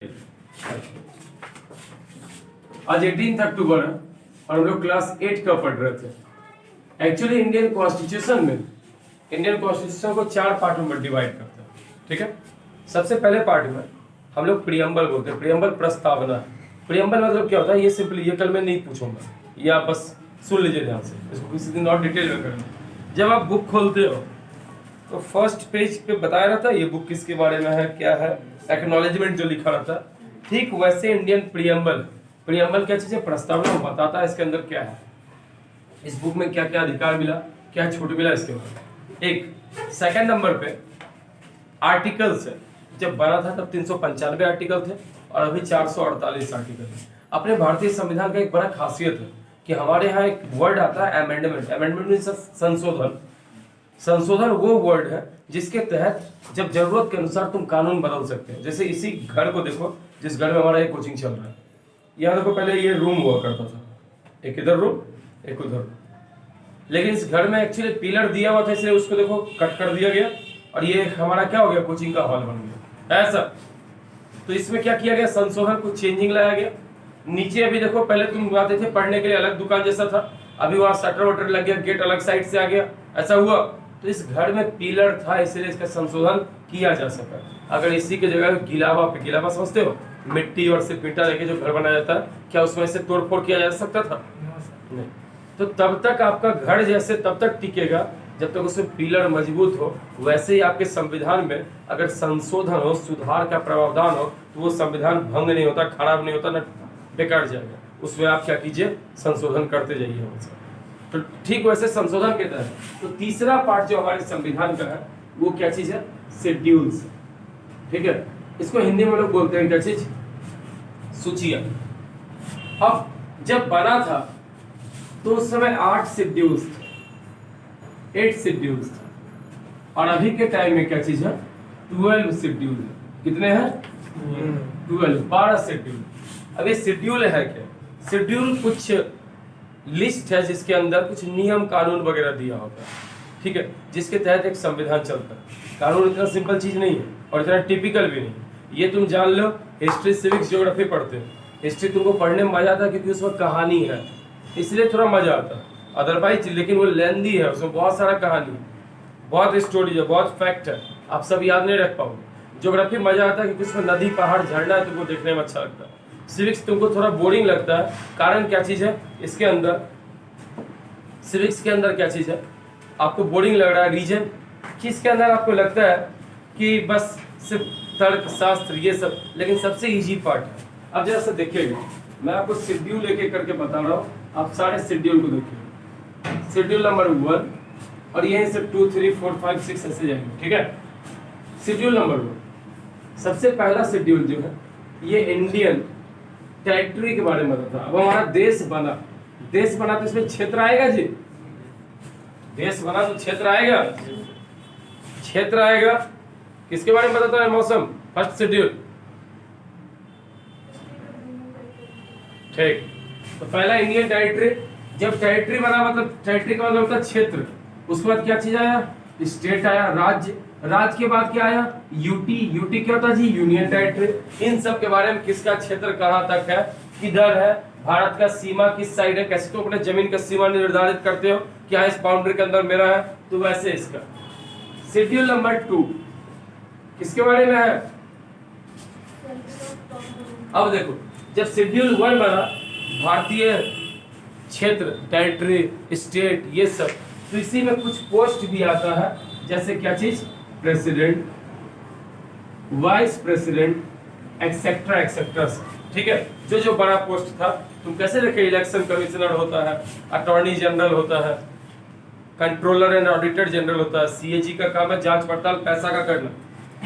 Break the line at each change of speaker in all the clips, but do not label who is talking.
आज 18 अक्टूबर है और हम लोग क्लास 8 का पढ़ रहे थे। एक्चुअली इंडियन कॉन्स्टिट्यूशन को 4 पार्ट में डिवाइड करते हैं। ठीक है, सबसे पहले पार्ट में हम लोग प्रियम्बल बोलते हैं। प्रियम्बल प्रस्तावना। प्रियम्बल मतलब क्या होता है, ये सिंपली, ये कल मैं नहीं पूछूंगा, ये आप बस सुन लीजिए ध्यान से, इसको किसी दिन और डिटेल में करेंगे। जब आप बुक खोलते हो तो फर्स्ट पेज पे बताया रहता है ये बुक किसके बारे में है, क्या है, एक्नॉलेजमेंट जो लिखा रहता है। ठीक वैसे इंडियन प्रियम्बल क्या चीज है, प्रस्तावना बताता है इसके अंदर क्या है, इस बुक में क्या क्या अधिकार मिला, क्या छूट मिला, इसके बारे में। एक सेकंड नंबर पे आर्टिकल्स है। जब बना था तब 395 आर्टिकल थे और अभी 448 आर्टिकल है। अपने भारतीय संविधान का एक बड़ा खासियत है कि हमारे यहाँ एक वर्ड आता है अमेंडमेंट। अमेंडमेंट मीन्स संशोधन। संशोधन वो वर्ड है जिसके तहत जब जरूरत के अनुसार तुम कानून बदल सकते हैं। जैसे इसी घर को देखो, जिस घर में हमारा एक कोचिंग चल रहा है, यहाँ देखो पहले ये रूम हुआ करता था, एक इधर रूम एक उधर, लेकिन इस घर में एक्चुअली पिलर दिया हुआ था, इसलिए उसको देखो कट कर दिया गया और ये हमारा क्या हो गया, कोचिंग का हॉल बन गया ऐसा। तो इसमें क्या किया गया, संशोधन, कुछ चेंजिंग लाया गया। नीचे अभी देखो, पहले तुम आते थे पढ़ने के लिए, अलग दुकान जैसा था, अभी वहां शटर वटर लग गया, गेट अलग साइड से आ गया, ऐसा हुआ। तो इस घर में पिलर था, इसलिए इसका संशोधन किया जा सका। अगर इसी के जगह गिलावा पे, गिलावा समझते हो, मिट्टी और सिर्फ ईंटा लेके जो घर बनाया जाता है, क्या उसमें से तोड़फोड़ किया जा सकता था? नहीं। तो तब तक आपका घर जैसे तब तक टिकेगा जब तक उसमें पिलर मजबूत हो। वैसे ही आपके संविधान में अगर संशोधन हो, सुधार का प्रावधान हो, तो वो संविधान भंग नहीं होता, खराब नहीं होता, ना बेकार जाएगा। उसमें आप क्या कीजिए, संशोधन करते जाइए हमसे। तो ठीक वैसे संशोधन के तहत तो तीसरा पार्ट जो हमारे संविधान का है वो क्या चीज है, शेड्यूल्स। ठीक है, इसको हिंदी में लोग बोलते हैं क्या चीज, सूचियां। अब जब बना था तो उस समय 8 शेड्यूल्स थे, 8 शेड्यूल्स थे, और अभी के टाइम में क्या चीज है, 12 शेड्यूल है। कितने हैं, 12 शेड्यूल। अब ये शेड्यूल है क्या, शेड्यूल कुछ लिस्ट है जिसके अंदर कुछ नियम कानून वगैरह दिया होता है। ठीक है, जिसके तहत एक संविधान चलता है। कानून इतना सिंपल चीज नहीं है और इतना टिपिकल भी नहीं। ये तुम जान लो, हिस्ट्री, सिविक्स, ज्योग्राफी पढ़ते हो, हिस्ट्री तुमको पढ़ने में मजा आता है क्योंकि उसमें कहानी है, इसलिए थोड़ा मजा आता है। अदरवाइज लेकिन वो लेंदी है, उसमें बहुत सारा कहानी, बहुत स्टोरी है, बहुत फैक्ट है, आप सब याद नहीं रख पाओगे। ज्योग्राफी मजा आता है क्योंकि उसमें नदी, पहाड़, झरना है, तुमको देखने में अच्छा लगता है। सिविक्स तुमको थोड़ा बोरिंग लगता है, कारण क्या चीज है इसके अंदर, सिविक्स के अंदर क्या चीज है, आपको बोरिंग लग रहा है, रीजन किसके अंदर आपको लगता है कि बस सिर्फ तर्क शास्त्र ये सब, लेकिन सबसे इजी पार्ट है। अब जरा सा देखिएगा, मैं आपको शेड्यूल लेके करके बता रहा हूँ, आप सारे शेड्यूल को देखिए। शेड्यूल नंबर 1 और यहीं से 2, 3, 4, 5, 6 ऐसे जाएंगे। ठीक है, शेड्यूल नंबर 1 सबसे पहला शेड्यूल जो है ये इंडियन टेरिटरी के बारे में बताता है। अब हमारा देश बना तो इसमें क्षेत्र आएगा जी, देश बना तो क्षेत्र आएगा, क्षेत्र आएगा। किसके बारे में बताता है, मौसम, फर्स्ट शेड्यूल। ठीक, तो पहला इंडियन टेरिटरी। जब टेरिटरी बना मतलब टेरिटरी का मतलब होता है क्षेत्र। उसके बाद क्या चीज आया, स्टेट आया, राज्य, राज्य के बाद क्या आया, यूटी। यूटी क्या होता है जी, यूनियन टेरिटरी। इन सब के बारे में, किसका क्षेत्र कहाँ तक है, किधर है, भारत का सीमा किस साइड है, कैसे तुम अपने जमीन का सीमा निर्धारित करते हो, क्या इस बाउंड्री के अंदर मेरा है, तो वैसे इसका। शेड्यूल नंबर 2 किसके बारे में है, अब देखो, जब शेड्यूल 1 बना, भारतीय क्षेत्र, टेरिटरी, स्टेट, ये सब, तो इसी में कुछ पोस्ट भी आता है, जैसे क्या चीज, president, vice president, etcetera etcetera. ठीक है, जो जो बड़ा पोस्ट था, तुम कैसे देखे, इलेक्शन कमिश्नर होता है, अटॉर्नी जनरल होता है, कंट्रोलर एंड ऑडिटर जनरल होता है, सीएजी का काम है जांच पड़ताल पैसा का करना,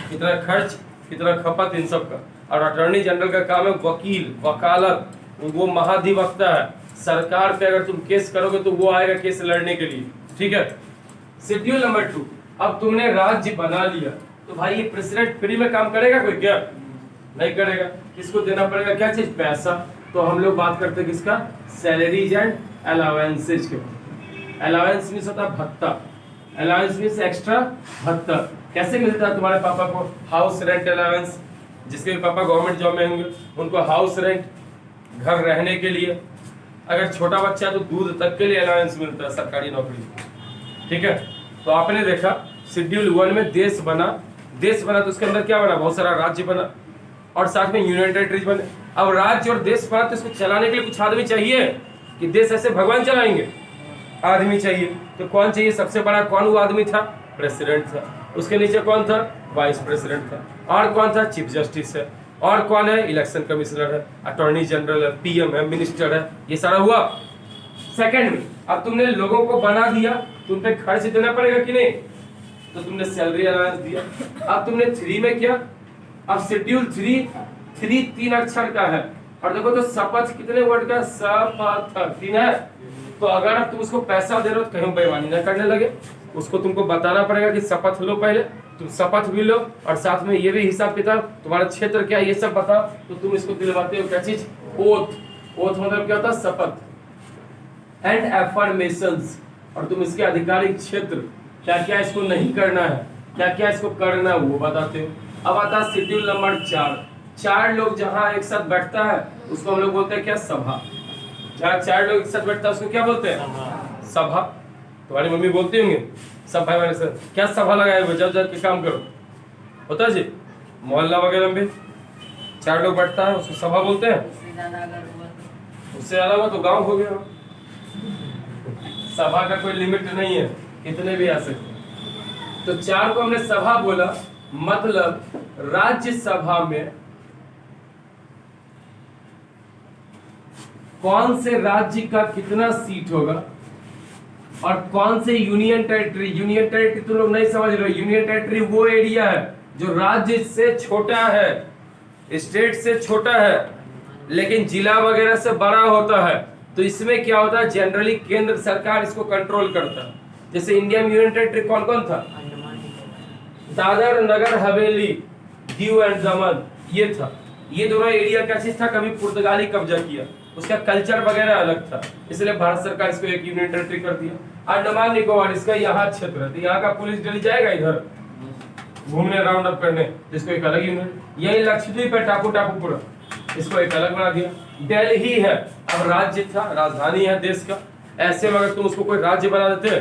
कितना खर्च, कितना खपत, इन सब का। और अटॉर्नी जनरल का काम है वकील, वकालत, वो महाधिवक्ता है, सरकार पे अगर तुम केस करोगे तो वो आएगा केस लड़ने के लिए। ठीक है, शेड्यूल नंबर 2। अब तुमने राज्य बना लिया तो भाई ये प्रेसिडेंट फ्री में काम करेगा कोई, क्या नहीं करेगा, किसको देना पड़ेगा, क्या चीज, पैसा। तो हम लोग बात करते हैं किसका, सैलरीज एंड अलाउंसेज के। अलाउंस मींस होता है भत्ता, अलाउंस मींस एक्स्ट्रा भत्ता। कैसे मिलता है तुम्हारे पापा को, हाउस रेंट अलाउंस, जिसके भी पापा गवर्नमेंट जॉब में होंगे उनको हाउस रेंट, घर रहने के लिए, अगर छोटा बच्चा है तो दूध तक के लिए अलाउंस मिलता है सरकारी नौकरी। ठीक है, तो आपने देखा शेड्यूल 1 में देश बना तो उसके अंदर क्या बना, बहुत सारा राज्य बना और साथ में यूनियन टेरिटरीज बने। अब राज्य और देश बना तो इसको चलाने के लिए कुछ आदमी चाहिए कि देश ऐसे भगवान चलाएंगे, आदमी चाहिए। तो कौन चाहिए, सबसे बड़ा कौन वो आदमी था, प्रेसिडेंट था। उसके नीचे कौन था, वाइस प्रेसिडेंट था। और कौन था, चीफ जस्टिस है। और कौन है, इलेक्शन कमिश्नर है, अटॉर्नी जनरल है, पीएम है, मिनिस्टर है। ये सारा हुआ सेकंड में। अब तुमने लोगों को बना दिया, तुम पे खर्च देना पड़ेगा कि नहीं, तो तुमने सैलरी अलाउंस दिया। अब तुमने 3 में क्या, अब शेड्यूल 3 3 अक्षर का है और देखो तो शपथ कितने वर्ड का, शपथ 3 है। तो अगर अब तुम उसको पैसा दे रहे हो तो कहीं बेईमानी न करने लगे, उसको तुमको बताना पड़ेगा कि शपथ लो, पहले तुम शपथ भी लो और साथ में ये भी हिसाब किताब, तुम्हारा क्षेत्र क्या है ये सब बताओ। तो तुम इसको दिलवाते हो क्या चीज, ओथ। ओथ मतलब क्या होता है, शपथ एंड एफर्मेशंस। और तुम इसके आधिकारिक क्षेत्र क्या क्या इसको नहीं करना है, क्या क्या इसको करना है वो बताते हो। अब आता है शेड्यूल नंबर 4 लोग जहाँ एक साथ बैठता है उसको हम लोग बोलते हैं क्या, सभा। जहाँ 4 लोग एक साथ बैठता है उसको क्या बोलते हैं, सभा। तुम्हारी मम्मी बोलती होंगे सब भाई बहन से, क्या सभा लगाए हुए, जब के काम करो, होता है जी। मोहल्ला वगैरह में 4 लोग बैठता है उसको सभा बोलते हैं। उससे ज्यादा हुआ तो गांव हो गया। सभा का कोई लिमिट नहीं है, कितने भी आ सकते। तो 4 को हमने सभा बोला, मतलब राज्यसभा में कौन से राज्य का कितना सीट होगा और कौन से यूनियन टेरिटरी तो लोग नहीं समझ रहे। यूनियन टेरिटरी वो एरिया है जो राज्य से छोटा है, स्टेट से छोटा है, लेकिन जिला वगैरह से बड़ा होता है। तो इसमें क्या होता है, जनरली केंद्र सरकार इसको कंट्रोल करता है। जैसे इंडिया में यूनियन टेरिटरी कौन कौन था, दादर नगर हवेली, दीव एंड दमन, ये था। ये दोनों एरिया क्या चीज था, कभी पुर्तगाली कब्जा किया, उसका कल्चर वगैरह अलग था, इसलिए भारत सरकार इसको एक यूनियन टेरिटरी कर दिया। अंडमान निकोबार इसका यहाँ क्षेत्र है, तो यहाँ का पुलिस डेली जाएगा इधर घूमने, राउंड अप करने, जिसको एक अलग यूनियन। यही लक्षद्वीप है, टापू पूरा, इसको एक अलग बना दिया। दिल्ली है, अब राज्य था, राजधानी है देश का। ऐसे में अगर तुम उसको कोई राज्य बना देते,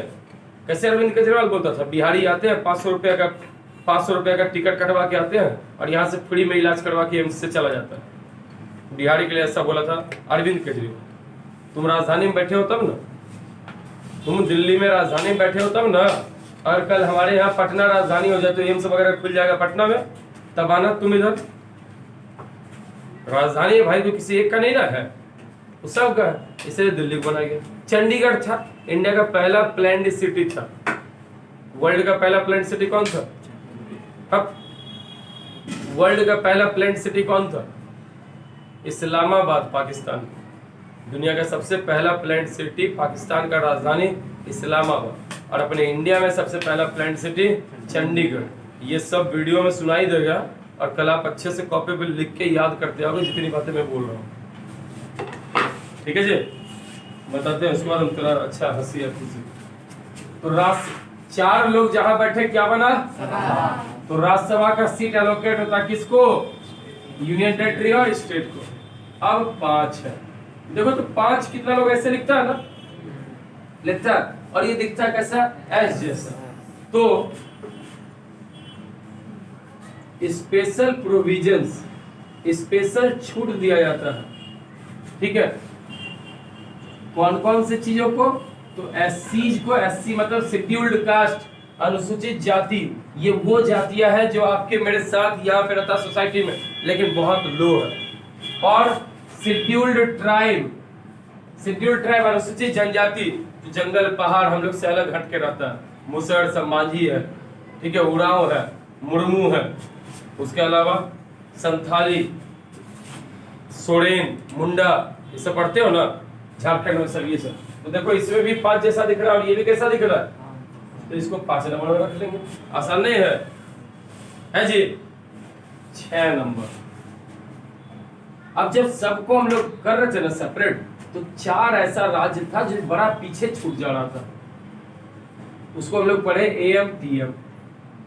कैसे अरविंद केजरीवाल बोलता था, बिहारी आते हैं 500 रुपया का टिकट कटवा के आते हैं और यहाँ से फ्री में इलाज करवा के एम्स से चला जाता है। बिहारी के लिए ऐसा बोला था अरविंद केजरीवाल। तुम राजधानी में बैठे हो तब ना, तुम दिल्ली में राजधानी में बैठे हो तब ना, और कल हमारे यहाँ पटना राजधानी हो जाए तो एम्स वगैरह खुल जाएगा पटना में, तब आना तुम इधर। राजधानी है भाई, तो किसी एक का नहीं ना है, वो सब का है, इसलिए दिल्ली को बनाया गया। चंडीगढ़ था, इंडिया का पहला प्लैन्ड सिटी था। वर्ल्ड का पहला प्लैन्ड सिटी कौन था, अब वर्ल्ड का पहला प्लैन्ड सिटी कौन था, इस्लामाबाद, पाकिस्तान। दुनिया का सबसे पहला प्लैन्ड सिटी, पाकिस्तान का राजधानी इस्लामाबाद। और अपने इंडिया में सबसे पहला प्लैन्ड सिटी चंडीगढ़। ये सब वीडियो में सुनाई देगा और कल आप अच्छे से कॉपी पे लिख के याद करते आओगे जितनी बातें मैं बोल रहा हूँ। ठीक है जी, बताते हैं उसके बाद हम थोड़ा अच्छा हंसी खुशी। तो राष्ट्र 4 लोग जहां बैठे क्या बना, तो राज्यसभा का सीट एलोकेट होता किसको, यूनियन टेरिटरी और स्टेट को। अब 5 है, देखो तो 5 कितना लोग ऐसे लिखता है ना, लिखता है, और ये दिखता है कैसा, एस जैसा। तो स्पेशल प्रोविजंस, स्पेशल छूट दिया जाता है। ठीक है, कौन कौन से चीजों को, तो एससी को, एससी मतलब शेड्यूल्ड कास्ट, अनुसूचित जाति। ये वो जातियां हैं जो आपके मेरे साथ यहाँ पे रहता सोसाइटी में, लेकिन बहुत लो है। और शेड्यूल्ड ट्राइब, अनुसूचित जनजाति, जंगल पहाड़ हम लोग से अलग हट के रहता है। मुसहर सब मांझी है, ठीक है, उरांव है, मुर्मू है, उसके अलावा संथाली, सोरेन, मुंडा, ये सब पढ़ते हो ना झारखंड में सब, ये सब। तो देखो इसमें भी 5 जैसा दिख रहा है और ये भी कैसा दिख रहा है, तो इसको 5 नंबर में रख लेंगे, आसान नहीं है जी। 6 नंबर। अब जब सबको हम लोग कर रहे थे ना सेपरेट, तो 4 ऐसा राज्य था जो बड़ा पीछे छूट जा रहा था, उसको हम लोग पढ़े AMTM।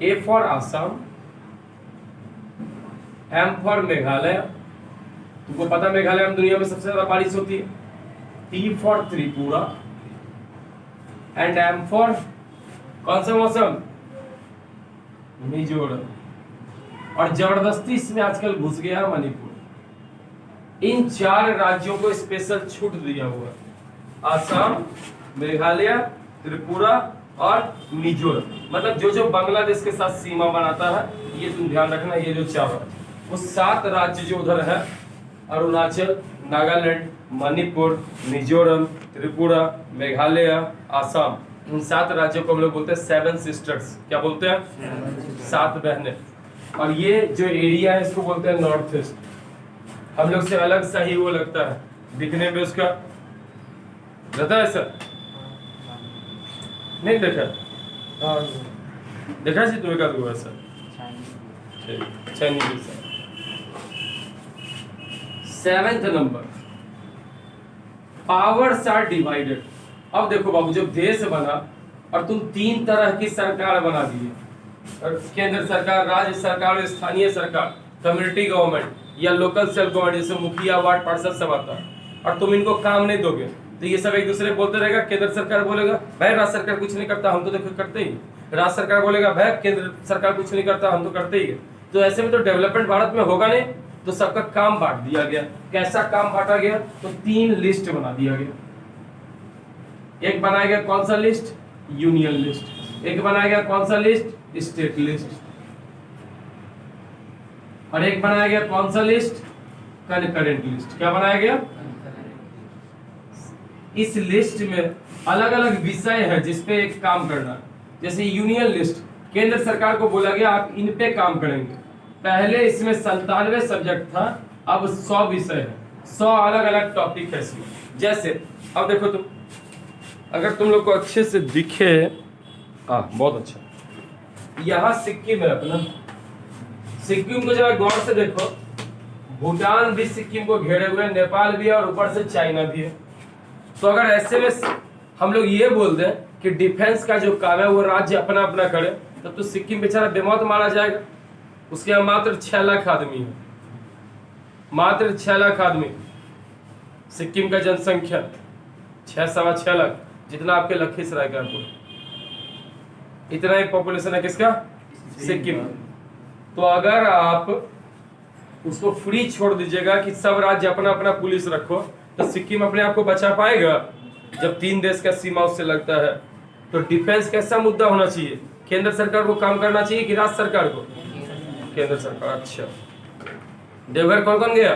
A for Assam, M for Meghalaya, तुमको पता मेघालय में दुनिया में सबसे ज्यादा बारिश होती है। T for Tripura and M for कौन सा मौसम, मिजोरम। और जबरदस्ती इसमें आजकल घुस गया मणिपुर। इन 4 राज्यों को स्पेशल छूट दिया हुआ, आसाम, मेघालय, त्रिपुरा और मिजोरम। मतलब जो जो बांग्लादेश के साथ सीमा बनाता है, ये तुम ध्यान रखना, ये जो 4 राज्य, वो 7 राज्य जो उधर है, अरुणाचल, नागालैंड, मणिपुर, मिजोरम, त्रिपुरा, मेघालय, आसाम, इन 7 राज्यों को हम लोग बोलते हैं 7 सिस्टर्स। क्या बोलते हैं? 7 बहनें। और ये जो एरिया है इसको बोलते हैं नॉर्थ ईस्ट। हम लोग से अलग सा ही वो लगता है दिखने में, उसका रहता है सर, नहीं देखा? देखा जी तुम्हें, का सर Chinese. 7th number, powers are divided. अब देखो बाबू, जब देश बना और तुम 3 तरह की सरकार बना दिए, केंद्र सरकार, राज्य सरकार और स्थानीय सरकार, कम्युनिटी गवर्नमेंट या लोकल सेल्फ गवर्नमेंट, जैसे मुखिया, वार्ड पार्षद सब आता है, और तुम इनको काम नहीं दोगे तो ये सब एक दूसरे बोलते रहेगा। केंद्र सरकार बोलेगा भाई राज्य सरकार कुछ नहीं करता, हम तो देखो करते ही। राज्य सरकार बोलेगा भाई केंद्र सरकार कुछ नहीं करता, हम तो करते ही। तो ऐसे में तो डेवलपमेंट भारत में होगा नहीं। तो सबका काम बांट दिया गया। कैसा काम बांटा गया? तो 3 लिस्ट बना दिया गया। एक बनाया गया कौन सा लिस्ट? Union list. एक बनाया गया कौन सा लिस्ट? State list. और एक बनाया गया कौन सा लिस्ट? Current list. क्या बनाया गया? इस लिस्ट में अलग अलग विषय है जिसपे एक काम करना। जैसे यूनियन लिस्ट, केंद्र सरकार को बोला गया आप इन पे काम करेंगे। पहले इसमें 97 सब्जेक्ट था, अब 100 विषय है, 100 अलग अलग टॉपिक है इसमें। जैसे अब देखो तुम, अगर तुम लोग को अच्छे से दिखे, बहुत अच्छा, यहाँ सिक्किम है अपना। सिक्किम को जरा गौर से देखो, भूटान भी सिक्किम को घेरे हुए, नेपाल भी है और ऊपर से चाइना भी है। तो अगर ऐसे में हम लोग ये बोल दें कि डिफेंस का जो काम है वो राज्य अपना अपना करे, तब तो सिक्किम बेचारा बेमौत मारा जाएगा। उसके यहाँ मात्र 6 लाख आदमी है, मात्र 6 लाख आदमी। सिक्किम का जनसंख्या 6-6.25 लाख, जितना आपके लखीसराय का है, इतना ही पॉपुलेशन है किसका? सिक्किम। तो अगर आप उसको फ्री छोड़ दीजिएगा कि सब राज्य अपना अपना पुलिस रखो, तो सिक्किम अपने आप को बचा पाएगा? जब 3 देश का सीमा उससे लगता है। तो डिफेंस कैसा मुद्दा होना चाहिए? केंद्र सरकार को काम करना चाहिए कि राज्य सरकार को? केंद्र सरकार। अच्छा, देवघर कौन कौन गया?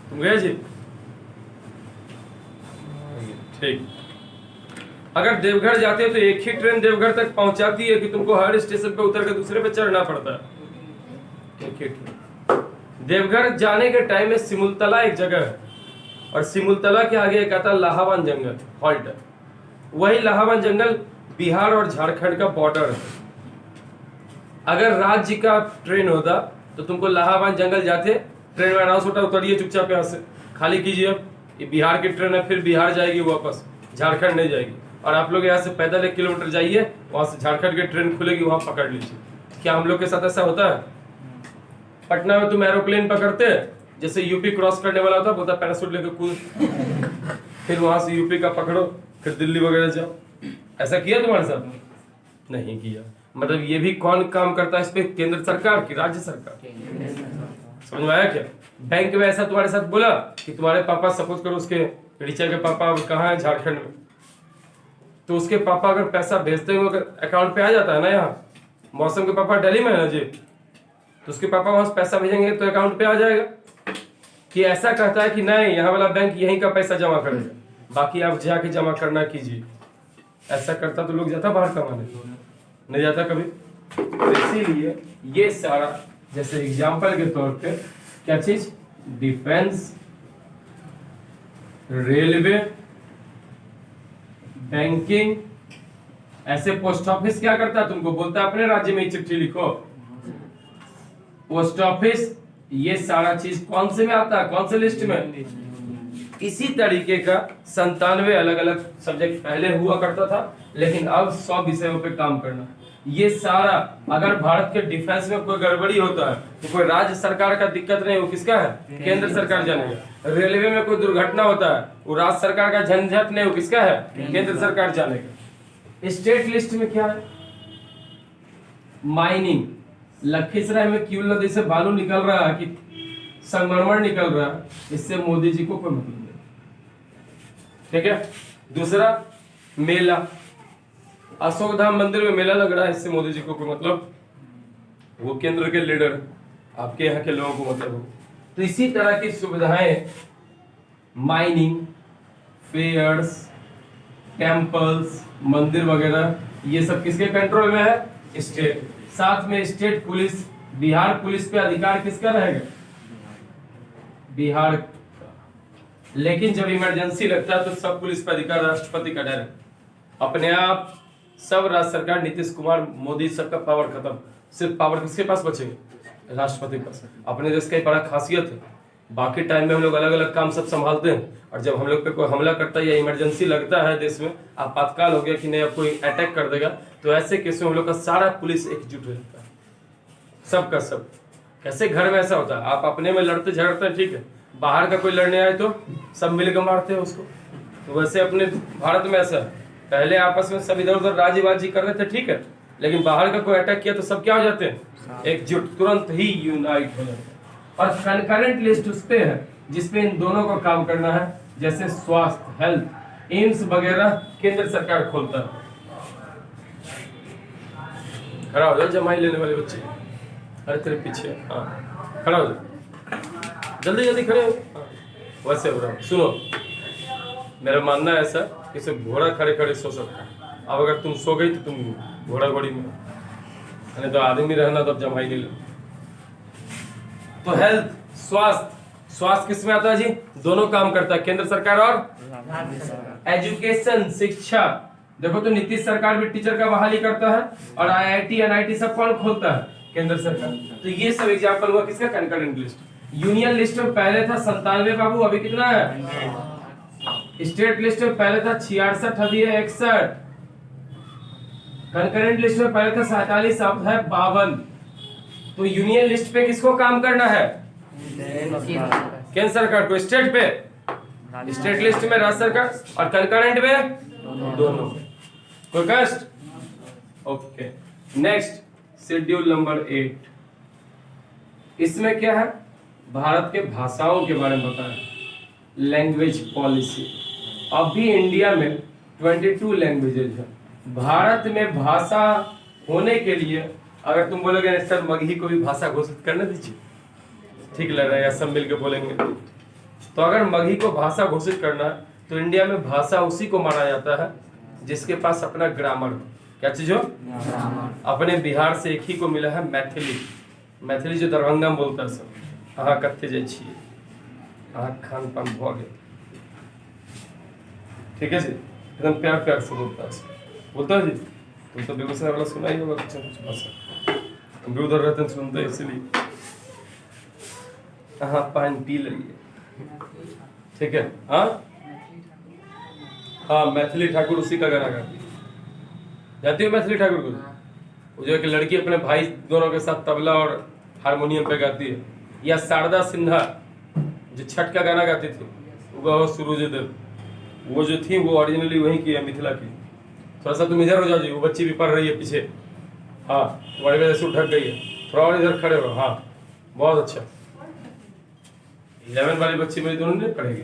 तुम गए जी? ठीक। अगर देवघर जाते हो तो एक ही ट्रेन देवघर तक पहुंचाती है कि तुमको हर स्टेशन पे उतर के दूसरे पे चढ़ना पड़ता है? एक ही ट्रेन। देवघर जाने के टाइम में सिमुलतला एक जगह है, और सिमुलतला के आगे एक आता लाहवन जंगल हॉल्ट है। वही लाहवन जंगल बिहार और झारखंड का बॉर्डर है। अगर राज्य का ट्रेन होता तो तुमको लाहवन जंगल जाते, ट्रेन में अनाउंस होता उतरिए चुपचाप, यहाँ से खाली कीजिए, अब ये बिहार की ट्रेन है, फिर बिहार जाएगी वापस, झारखंड नहीं जाएगी। और आप लोग यहाँ से पैदल 1 किलोमीटर जाइए, वहां से झारखंड की ट्रेन खुलेगी, वहां पकड़ लीजिए। क्या हम लोग के साथ ऐसा होता है? पटना में तुम एरोप्लेन पकड़ते, जैसे यूपी क्रॉस करने वाला होता, बोलता पैराशूट लेकर कूद, फिर वहां से यूपी का पकड़ो, फिर दिल्ली वगैरह जाओ। ऐसा किया तुम्हारे साथ? नहीं किया। मतलब ये भी कौन काम करता है इस पे? केंद्र सरकार की राज्य सरकार? समझ में आया क्या? बैंक में ऐसा तुम्हारे साथ बोला कि तुम्हारे पापा, सपोज करो उसके ऋचा के पापा कहाँ है? झारखंड में। तो उसके पापा अगर पैसा भेजते हुए अगर अकाउंट पे आ जाता है ना, यहाँ मौसम के पापा दिल्ली में है ना जी, तो उसके पापा वहां से पैसा भेजेंगे तो अकाउंट पे आ जाएगा। कि ऐसा कहता है कि नहीं, यहाँ वाला बैंक यहीं का पैसा जमा करेगा, बाकी आप जाके जमा करना कीजिए। ऐसा करता तो लोग जाता बाहर कमाने, नहीं जाता कभी। तो इसीलिए ये सारा, जैसे एग्जाम्पल के तौर पे क्या चीज? Defence, railway, banking. ऐसे पोस्ट ऑफिस क्या करता है? तुमको बोलता है अपने राज्य में चिट्ठी लिखो, पोस्ट ऑफिस। ये सारा चीज कौन से में आता है? कौन से लिस्ट में? इसी तरीके का 97 अलग अलग सब्जेक्ट पहले हुआ करता था, लेकिन अब 100 विषयों पे काम करना। ये सारा अगर भारत के डिफेंस में कोई गड़बड़ी होता है तो कोई राज्य सरकार का दिक्कत नहीं, वो किसका है? केंद्र सरकार जानेगा। रेलवे में कोई दुर्घटना होता है वो राज्य सरकार का झंझट नहीं, वो किसका है? केंद्र सरकार जानेगा। स्टेट लिस्ट में क्या है? माइनिंग, लखीसराय में क्यूल नदी से बालू निकल रहा है कि संगमरमर निकल रहा है, इससे मोदी जी को कोई मतलब नहीं। ठीक है। दूसरा, मेला, अशोक धाम मंदिर में मेला लग रहा है, इससे मोदी जी को कोई मतलब, वो केंद्र के लीडर, आपके यहाँ के लोगों को मतलब हो। तो इसी तरह की सुविधाएं, माइनिंग, फेयर्स, टेम्पल्स, मंदिर वगैरह, ये सब किसके कंट्रोल में है? स्टेट। साथ में स्टेट पुलिस, बिहार पुलिस पे अधिकार किसका रहेगा? बिहार का। लेकिन जब इमरजेंसी लगता है तो सब पुलिस पे अधिकार राष्ट्रपति का डायरेक्ट। अपने आप सब राज्य सरकार, नीतीश कुमार, मोदी, सबका पावर खत्म, सिर्फ पावर किसके पास बचेगा? राष्ट्रपति के पास। अपने देश का एक बड़ा खासियत है, बाकी टाइम में हम लोग अलग अलग काम सब संभालते हैं, और जब हम लोग पे कोई हमला करता है या इमरजेंसी लगता है देश में, आपातकाल हो गया कि नहीं अब कोई अटैक कर देगा, तो ऐसे केस में हम लोग का सारा पुलिस एकजुट हो जाता है, सबका सब। कैसे घर में ऐसा होता है, आप अपने में लड़ते झगड़ते हैं, ठीक है, बाहर का कोई लड़ने आए तो सब मिलकर मारते हैं उसको। तो वैसे अपने भारत में ऐसा है, पहले आपस में सब इधर उधर राजीबाजी कर रहे थे, ठीक है, लेकिन बाहर का कोई अटैक किया तो सब क्या हो जाते हैं? एकजुट, तुरंत ही यूनाइट हो जाते हैं। और कनकरेंट लिस्ट उस पे है जिसपे इन दोनों को काम करना है, जैसे स्वास्थ्य, हेल्थ, एम्स वगैरह केंद्र सरकार खोलता है। खड़ा हो जाओ जमाई लेने वाले बच्चे, अरे तेरे पीछे, हाँ खड़ा हो जाओ, जल्दी जल्दी खड़े हो। वैसे हो रहा, सुनो, मेरा मानना है ऐसा कि सिर्फ घोड़ा खड़े खड़े सो सकता है। अब अगर तुम सो गई तो तुम घोड़ा घोड़ी में, नहीं तो आदमी रहना तो अब जमाई नहीं लो। तो हेल्थ, स्वास्थ्य किस में आता है जी? दोनों काम करता है, केंद्र सरकार और एजुकेशन, शिक्षा। देखो तो नीतीश सरकार भी टीचर का बहाली करता है, और आईआईटी एनआईटी सब कौन खोलता है? केंद्र सरकार। तो ये सब एग्जाम्पल हुआ किसका? Concurrent list. यूनियन लिस्ट में पहले था 97 बाबू, अभी कितना है? स्टेट लिस्ट में पहले था 66, अभी है 61। कनकरेंट लिस्ट में पहले था 47, अब है 52। तो यूनियन लिस्ट पे किसको काम करना है? केंद्र सरकार को। स्टेट पे, स्टेट लिस्ट में राज्य सरकार, और कनकरेंट में दोनों। कोई कष्ट? ओके। नेक्स्ट, शेड्यूल नंबर 8, इसमें क्या है? भारत के भाषाओं के बारे में बताया, लैंग्वेज पॉलिसी। अभी इंडिया में 22 लैंग्वेजेज है। भारत में भाषा होने के लिए, अगर तुम बोलोगे सर मगही को भी भाषा घोषित करने दीजिए, ठीक लग रहा है, या सब मिलकर बोलेंगे, तो अगर मगही को भाषा घोषित करना है तो इंडिया में भाषा उसी को माना जाता है जिसके पास अपना ग्रामर हो। क्या चीज हो? अपने बिहार से एक ही को मिला है मैथिली। मैथिली जो दरभंगा में बोलता है सब, अहाँ कत्ते जाइ छियै, अहाँ खान पान भ गेल, ठीक है जी, एकदम प्यार प्यार से बोलता है जी। तुम तो बेगूसराय वाला सुना ही होगा कुछ भाषा, हम भी उधर रहते हैं सुनते हैं, इसलिए हाँ पानी पी लीजिए, ठीक है। हाँ मैथिली ठाकुर उसी का गाना गाती है, जाती हो मैथिली ठाकुर को? वो जो एक लड़की अपने भाई दोनों के साथ तबला और हारमोनियम पे गाती है। या शारदा सिन्हा जो छठ का गाना गाती थी, वो सूरज देव, वो जो थी वो ओरिजिनली वहीं की है, मिथिला की। थोड़ा सा तुम इधर हो जाओ जी, वो बच्ची भी पढ़ रही है पीछे, हाँ तुम्हारी वजह से ढक गई है, थोड़ा और इधर खड़े हो, हाँ बहुत अच्छा। 11 वाली बच्ची मेरी दोनों नहीं पढ़ेगी।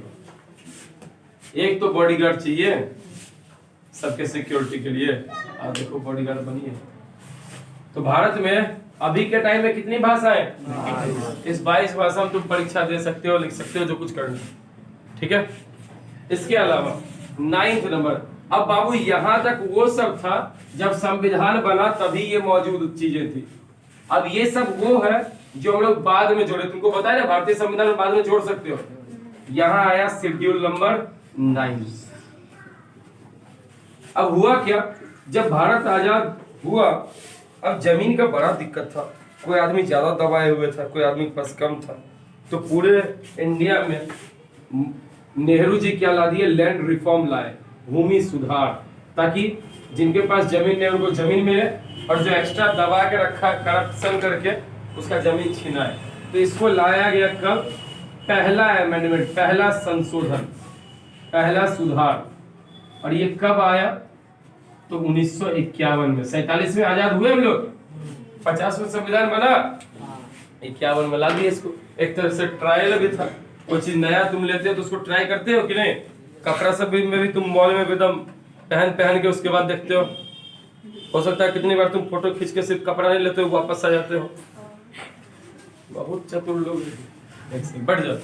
एक तो बॉडीगार्ड चाहिए सबके सिक्योरिटी के लिए, आप देखो बॉडीगार्ड बनी है। तो भारत में अभी के टाइम में कितनी भाषाएं? इस 22 भाषा में तुम परीक्षा दे सकते हो, लिख सकते हो, जो कुछ करना, ठीक है। इसके अलावा 9th नंबर, अब बाबू यहां तक वो सब था जब संविधान बना तभी ये मौजूद चीजें थी। अब ये सब वो है जो हम लोग बाद में जोड़े, तुमको बताया ना भारतीय संविधान में बाद में जोड़ सकते हो। यहां आया शेड्यूल नंबर 9। अब हुआ क्या, जब भारत आजाद हुआ, अब जमीन का बड़ा दिक्कत था, कोई आदमी ज्यादा दबाए हुए था, कोई आदमी पास कम था। तो पूरे इंडिया में नेहरू जी क्या ला दिए? लैंड रिफॉर्म लाए, भूमि सुधार। ताकि जिनके पास जमीन नहीं उनको जमीन मिले, और जो एक्स्ट्रा दबा के रखा करप्शन करके उसका जमीन छीना है। तो इसको लाया गया कब? पहला अमेंडमेंट, पहला संशोधन, पहला सुधार। और ये कब आया? तो 1951 में। 47 में आजाद हुए हम लोग, 50 में संविधान बना, 51 में ला दिया इसको। एक तरह से ट्रायल भी था, कोई चीज नया तुम लेते हो तो उसको ट्राई करते हो कि नहीं? कपड़ा सब में भी तुम मॉल में एकदम पहन के उसके बाद देखते हो सकता है कितनी बार तुम फोटो खींच के सिर्फ कपड़ा नहीं लेते हो, वापस आ जाते हो। बहुत चतुर लोग। बढ़ जाओ।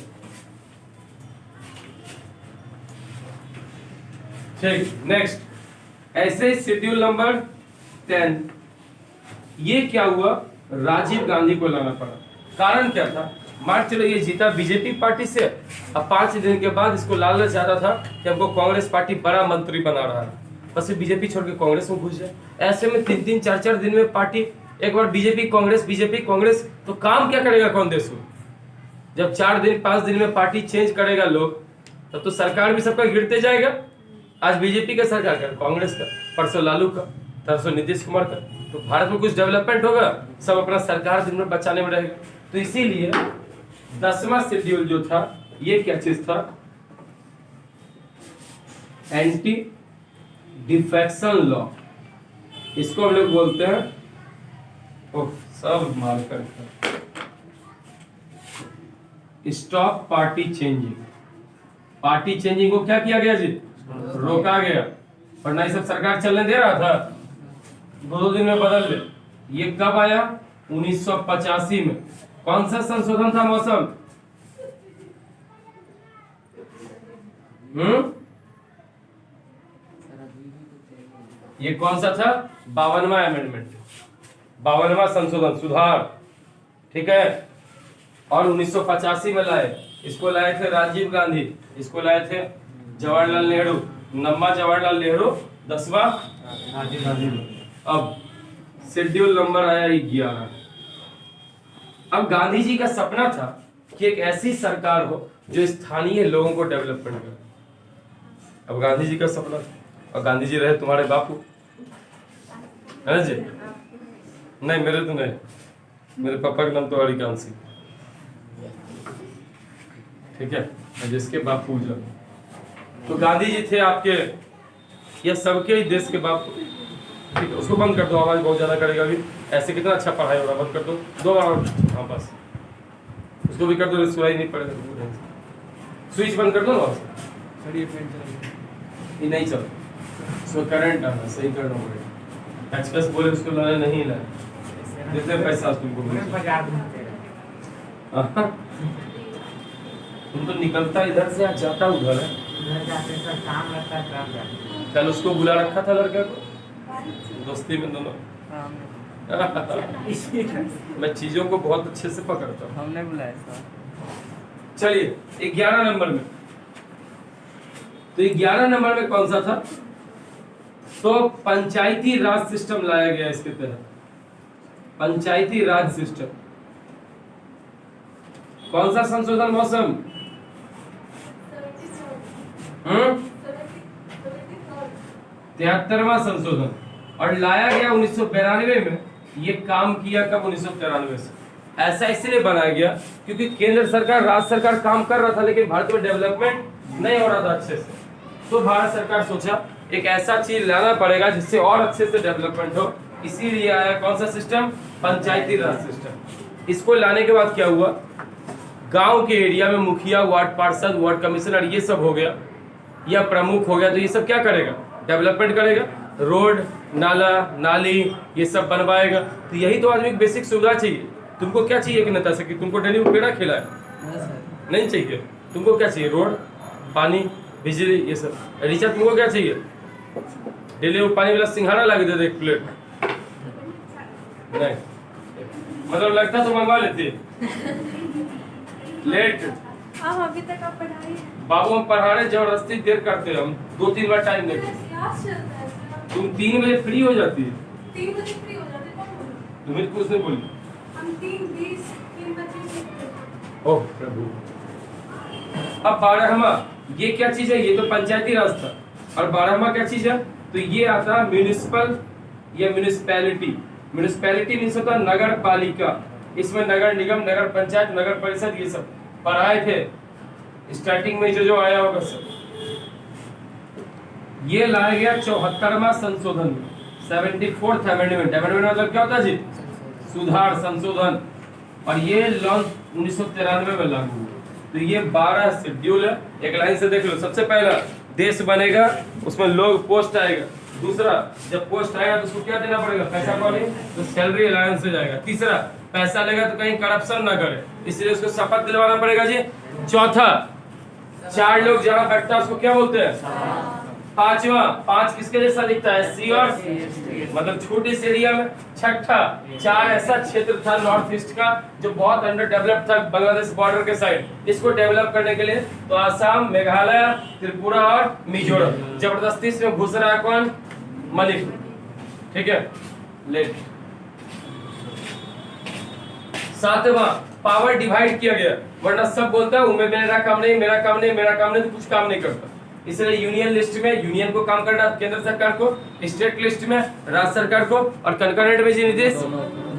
ठीक, नेक्स्ट। ऐसे शेड्यूल नंबर 10, ये क्या हुआ? राजीव गांधी को लाना पड़ा। कारण क्या था? मान चलो ये जीता बीजेपी पार्टी से, अब 5 दिन के बाद इसको लालच ज्यादा था कि हमको कांग्रेस पार्टी बड़ा मंत्री बना रहा है, बस बीजेपी छोड़ के कांग्रेस में घुस जाए। ऐसे में 3-3, 4-4 दिन में पार्टी, एक बार बीजेपी कांग्रेस, तो काम क्या करेगा कौन देश में? जब 4 दिन 5 दिन में पार्टी चेंज करेगा लोग, तब तो सरकार भी सबका गिरते जाएगा। आज बीजेपी का सरकार का, कांग्रेस का, परसों लालू का, तरसों नीतीश कुमार का, तो भारत में कुछ डेवलपमेंट होगा? सब अपना सरकार दिन में बचाने में रहेगा। तो इसीलिए 10वां शेड्यूल जो था, ये क्या चीज था? एंटी डिफेक्शन लॉ, इसको हम लोग बोलते हैं। ओह, सब मार कर stop party changing. Party changing को क्या किया गया जी? रोका गया। और ना सब सरकार चलने दे रहा था, 2 दिन में बदल ले। ये कब आया? 1985 में। कौन सा संशोधन था मौसम? ये कौन सा था? 52वां अमेंडमेंट, 52वां संशोधन, सुधार। ठीक है। और 1985 में लाए, इसको लाए थे राजीव गांधी, इसको लाए थे जवाहरलाल नेहरू, 9वां जवाहरलाल नेहरू, 10वां राजीव गांधी। अब शेड्यूल नंबर आया 11। अब गांधी जी का सपना था कि एक ऐसी सरकार हो जो स्थानीय लोगों को डेवलपमेंट करे। अब गांधी जी का सपना था, और गांधी जी रहे तुम्हारे बापू, है ना जी? नहीं, मेरे तो नहीं, मेरे पापा का नाम तो हरिकांत सिंह। ठीक है, जिसके बापू जो, तो गांधी जी थे आपके या सबके ही देश के बापू। ठीक है, उसको बंद कर दो, आवाज बहुत ज्यादा करेगा अभी। ऐसे कितना अच्छा पढ़ाई हो रहा है, बंद कर दो 2 बार। हाँ बस, उसको भी कर दो, सुनाई नहीं पड़ेगा। स्विच बंद कर दो ना। ये नहीं चल, उसको करंट आना सही करना पड़ेगा। एक्सप्रेस बोले उसको लाना नहीं लाना, जितने पैसा तुमको तुम तो निकलता इधर से जाता उधर है। कल उसको बुला रखा था लड़का को, दोस्ती में दोनों। मैं चीजों को बहुत अच्छे से पकड़ता हूँ।
हमने बुलाया सर।
चलिए 11 नंबर में, तो 11 नंबर में कौन सा था? तो पंचायती राज सिस्टम लाया गया इसके तहत। पंचायती राज सिस्टम, कौन सा संशोधन मौसम? 73वां संशोधन, और लाया गया 1992 में। ये काम किया कब? 1993 से। ऐसा इसलिए बनाया गया क्योंकि केंद्र सरकार, राज्य सरकार काम कर रहा था, लेकिन भारत में डेवलपमेंट नहीं हो रहा था अच्छे से। तो भारत सरकार सोचा एक ऐसा चीज लाना पड़ेगा जिससे और अच्छे से डेवलपमेंट हो, इसीलिए आया कौन सा सिस्टम? पंचायती राज सिस्टम। इसको लाने के बाद क्या हुआ? गांव के एरिया में मुखिया, वार्ड पार्षद, वार्ड कमिश्नर, ये सब हो गया, या प्रमुख हो गया, तो ये सब क्या करेगा? डेवलपमेंट करेगा, रोड, नाला, नाली, ये सब बनवाएगा। तो यही तो आदमी की बेसिक सुविधा चाहिए। तुमको क्या चाहिए एक नेता से कि तुमको डेली पेड़ा खिलाए? नहीं चाहिए। तुमको क्या चाहिए? रोड, पानी, बिजली, ये सब। रिचा तुमको क्या चाहिए? डेली वो पानी वाला सिंघाड़ा ला के दे दे 1 प्लेट। नहीं, मतलब लगता तो मंगवा लेते। लेट
अभी तक आप पढ़ाई
बाबू, हम पढ़ा रहे, जबरदस्ती देर करते हैं हम। 2-3 बार टाइम देते। तुम 3 बजे फ्री हो जाती है।
3 बजे फ्री हो जाते, कौन बोला?
तुम्हें कुछ नहीं बोली।
हम 3:20, 3 बजे।
ओह प्रभु। अब 12वां, ये क्या चीज है? ये तो पंचायती राज था। और 12वां क्या चीज है? तो ये आता है म्यूनिसिपल या म्यूनिसिपैलिटी। म्यूनिसिपैलिटी मीन्स होता है नगर पालिका। इसमें नगर निगम, नगर पंचायत, नगर परिषद ये सब पढ़ाए थे स्टार्टिंग में, जो आया होगा सब। ये लाया गया 74वां संशोधन, 74th अमेंडमेंट। अमेंडमेंट मतलब क्या होता है जी? सुधार, संशोधन। और ये लॉ 1993 में लागू हुआ। तो ये 12 शेड्यूल है, एक लाइन से देख लो। सबसे पहला देश बनेगा, उसमें लोग पोस्ट आएगा। दूसरा, जब पोस्ट आएगा तो उसको क्या देना पड़ेगा? पैसा कौन, तो सैलरी अलाउंस से जाएगा। तीसरा, पैसा लेगा तो कहीं करप्शन ना करे, इसलिए उसको शपथ दिलवाना पड़ेगा जी। चौथा, 4 लोग जहाँ बैठता है उसको क्या बोलते हैं? पांचवा, 5 किसके जैसा दिखता है? सी और मतलब छोटी सी एरिया में। छठा, 4 ऐसा क्षेत्र था नॉर्थ ईस्ट का जो बहुत अंडर डेवलप था बांग्लादेश बॉर्डर के साइड, इसको डेवलप करने के लिए तो आसाम, मेघालय, त्रिपुरा और मिजोरम। जबरदस्ती इसमें घुस रहा है कौन? मणिपुर। ठीक है, लेट। 7वां, पावर डिवाइड किया गया, वरना सब बोलता है मेरा काम नहीं, मेरा काम नहीं, मेरा काम नहीं, तो कुछ काम नहीं करता। इसलिए यूनियन लिस्ट में यूनियन को काम करना, केंद्र सरकार को, स्टेट लिस्ट में राज्य सरकार को, और कंकरेंट में निर्देश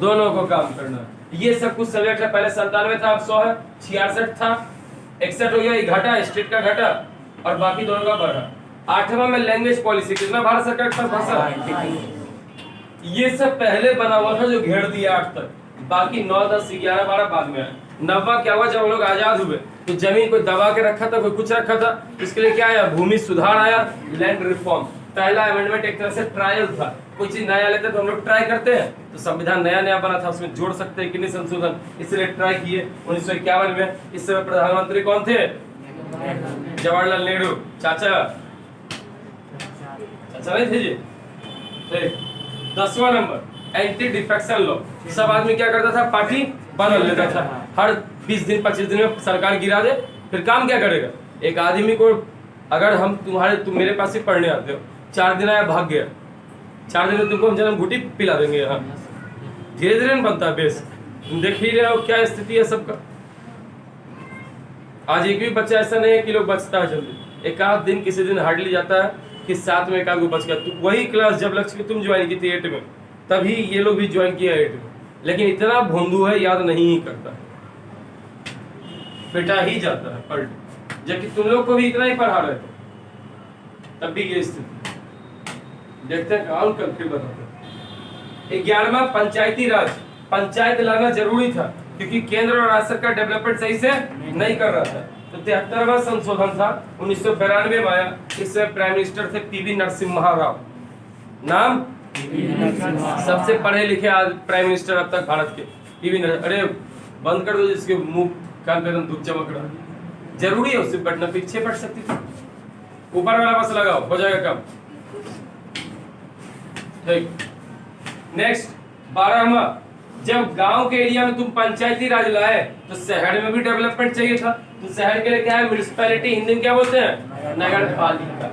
दोनों को काम करना। ये सब कुछ सब्जेक्ट है। पहले 97 था, अब 100 है। 66 था, 61 हो गया, ये घटा, स्टेट का घटा और बाकी दोनों का बढ़ा। 8वां में लैंग्वेज पॉलिसी, कितना भारत सरकार का भाषा? ये सब पहले बना हुआ था जो घेर दिया 8 तक, बाकी 9, 10, 11, 12 बाद में आया। 9वां क्या हुआ? जब हम लोग आजाद हुए तो जमीन कोई दबा के रखा था, कोई कुछ रखा था, इसके लिए क्या आया? भूमि सुधार आया, लैंड रिफॉर्म। पहला अमेंडमेंट एक तरह से ट्रायल था, कोई चीज नया लेते तो हम लोग ट्राई करते हैं, तो संविधान नया नया बना था, उसमें जोड़ सकते हैं कि नहीं संशोधन, इसलिए ट्राई किए 1951 में। इस समय प्रधानमंत्री कौन थे? जवाहरलाल नेहरू। चाचा नहीं थे जी? 10वां नंबर, एंटी डिफेक्शन लॉ। सब आदमी क्या करता था? पार्टी बदल लेता था। हर 20 दिन 25 दिन में सरकार गिरा दे, फिर काम क्या करेगा? एक आदमी को अगर तुम मेरे पास ही पढ़ने आते हो, 4 दिन आया भाग गया, 4 दिन में तुमको हम जन्म घुटी पिला देंगे। यहाँ धीरे धीरे बनता है बेस। तुम देख ही रहे हो क्या स्थिति है सबका। आज एक भी बच्चा ऐसा नहीं है कि लोग बचता है जल्दी। एक आध दिन किसी दिन हार्डली जाता है कि 7 में एक आध बच गया। तो वही क्लास जब लक्ष्य तुम ज्वाइन की थी 8 में, तभी ये लोग भी ज्वाइन किया 8 में, लेकिन इतना भोंदू है याद नहीं ही करता, पिटा ही जाता है पढ़, जबकि तुम लोग को भी इतना ही पढ़ा रहे थे, तब भी ये स्थिति। देखते हैं कल फिर बताते हैं। 11वां, पंचायती राज। पंचायत लाना जरूरी था क्योंकि केंद्र और राज्य सरकार डेवलपमेंट सही से नहीं कर रहा था। तो 73वां संशोधन था, 1992 में आया। इसमें प्राइम मिनिस्टर थे पीवी नरसिम्हा राव। नाम सबसे पढ़े लिखे आज प्राइम मिनिस्टर अब तक भारत के, पीवी नरसिम्हा। अरे बंद कर दो जिसके मुंह कान पे धूप चमक रहा है। जरूरी है उससे पढ़ना, पीछे पढ़ सकती थी। ऊपर वाला बस लगाओ, हो जाएगा काम। ठीक, नेक्स्ट 12वां, जब गांव के एरिया में तुम पंचायती राज लाए तो शहर में भी डेवलपमेंट चाहिए था। तो शहर के लिए क्या है? म्युनिसिपैलिटी, हिंदी में क्या बोलते हैं? नगर पालिका।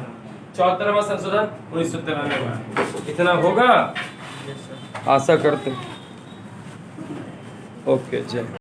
74वां संशोधन 1993 में। इतना होगा आशा करते हैं। ओके, जय।